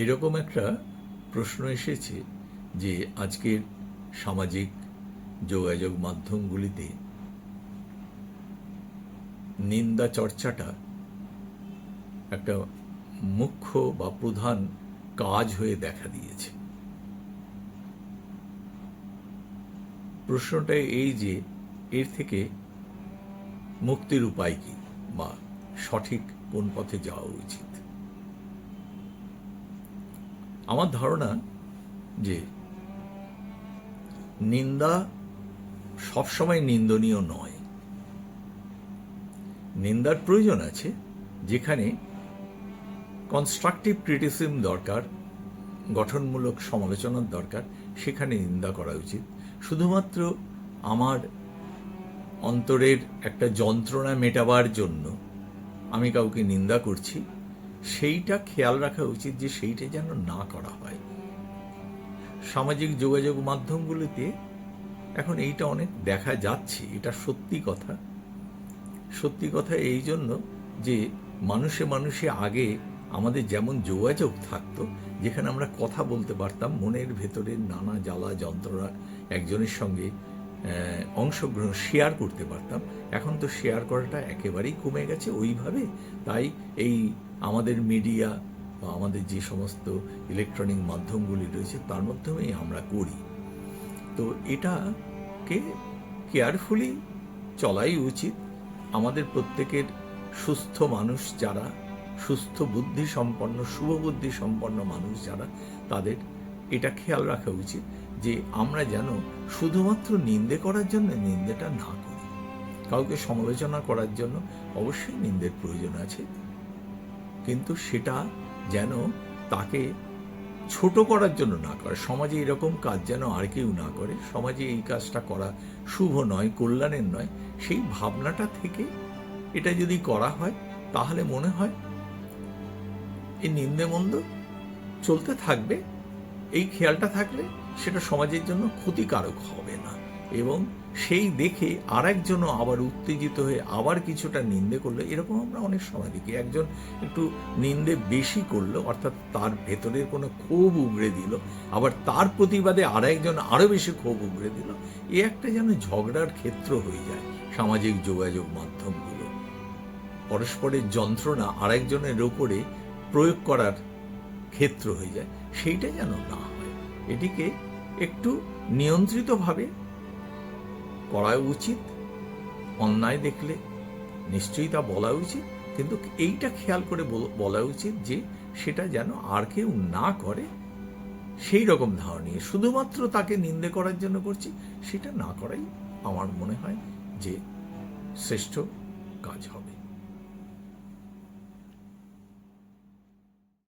এরকম একটা প্রশ্ন এসেছে যে আজকের সামাজিক যোগাযোগ মাধ্যমগুলিতে নিন্দা চর্চাটা একটা মুখ্য বা প্রধান কাজ হয়ে দেখা দিয়েছে। প্রশ্নটা এই যে এর থেকে মুক্তির উপায় কি বা সঠিক কোন পথে যাওয়া উচিত। আমার ধারণা যে নিন্দা সবসময় নিন্দনীয় নয়। নিন্দার প্রয়োজন আছে যেখানে কনস্ট্রাকটিভ ক্রিটিসিজম দরকার, গঠনমূলক সমালোচনার দরকার, সেখানে নিন্দা করা উচিত। শুধুমাত্র আমার অন্তরের একটা যন্ত্রণা মেটাবার জন্য আমি কাউকে নিন্দা করছি, সেইটা খেয়াল রাখা উচিত যে সেইটা যেন না করা হয়। সামাজিক যোগাযোগ মাধ্যমগুলিতে এখন এইটা অনেক দেখা যাচ্ছে। এটা সত্যি কথা। সত্যি কথা এই জন্য যে মানুষে মানুষে আগে আমাদের যেমন যোগাযোগ থাকতো, যেখানে আমরা কথা বলতে পারতাম, মনের ভেতরের নানা জ্বালা যন্ত্রণা একজনের সঙ্গে অংশগ্রহণ শেয়ার করতে পারতাম, এখন তো শেয়ার করাটা একেবারেই কমে গেছে ওইভাবে। তাই এই আমাদের মিডিয়া বা আমাদের যে সমস্ত ইলেকট্রনিক মাধ্যমগুলি রয়েছে তার মাধ্যমেই আমরা করি। তো এটাকে কেয়ারফুলি চলাই উচিত। আমাদের প্রত্যেকের সুস্থ মানুষ যারা, সুস্থ বুদ্ধি সম্পন্ন, শুভ বুদ্ধি সম্পন্ন মানুষ যারা, তাদের এটা খেয়াল রাখা উচিত যে আমরা যেন শুধুমাত্র নিন্দে করার জন্য নিন্দেটা না করি। কাউকে সমালোচনা করার জন্য অবশ্যই নিন্দের প্রয়োজন আছে, কিন্তু সেটা যেন তাকে ছোট করার জন্য না করে। সমাজে এরকম কাজ যেন আর কেউ না করে, সমাজে এই কাজটা করা শুভ নয়, কল্যাণের নয়, সেই ভাবনাটা থেকে এটা যদি করা হয় তাহলে মনে হয় এই নিন্দে মন্দ চলতে থাকবে। এই খেয়ালটা থাকলে সেটা সমাজের জন্য ক্ষতিকারক হবে না, এবং সেই দেখে আর একজনও আবার উত্তেজিত হয়ে আবার কিছুটা নিন্দে করলো। এরকম আমরা অনেক সময় দেখি, একজন একটু নিন্দে বেশি করলো, অর্থাৎ তার ভেতরের কোনো ক্ষোভ উগড়ে দিল, আবার তার প্রতিবাদে আর একজন আরও বেশি ক্ষোভ উগড়ে দিল। এ একটা যেন ঝগড়ার ক্ষেত্র হয়ে যায় সামাজিক যোগাযোগ মাধ্যমগুলো। পরস্পরের যন্ত্রণা আরেকজনের ওপরে প্রয়োগ করার ক্ষেত্র হয়ে যায়, সেইটা যেন না হয়। এটিকে একটু নিয়ন্ত্রিতভাবে করা উচিত। অন্যায় দেখলে নিশ্চয়ই তা বলা উচিত, কিন্তু এইটা খেয়াল করে বলা উচিত যে সেটা যেন আর কেউ না করে। সেই রকম ধারণা নিয়ে শুধুমাত্র তাকে নিন্দে করার জন্য করছি, সেটা না করাই আমার মনে হয় যে শ্রেষ্ঠ কাজ হবে।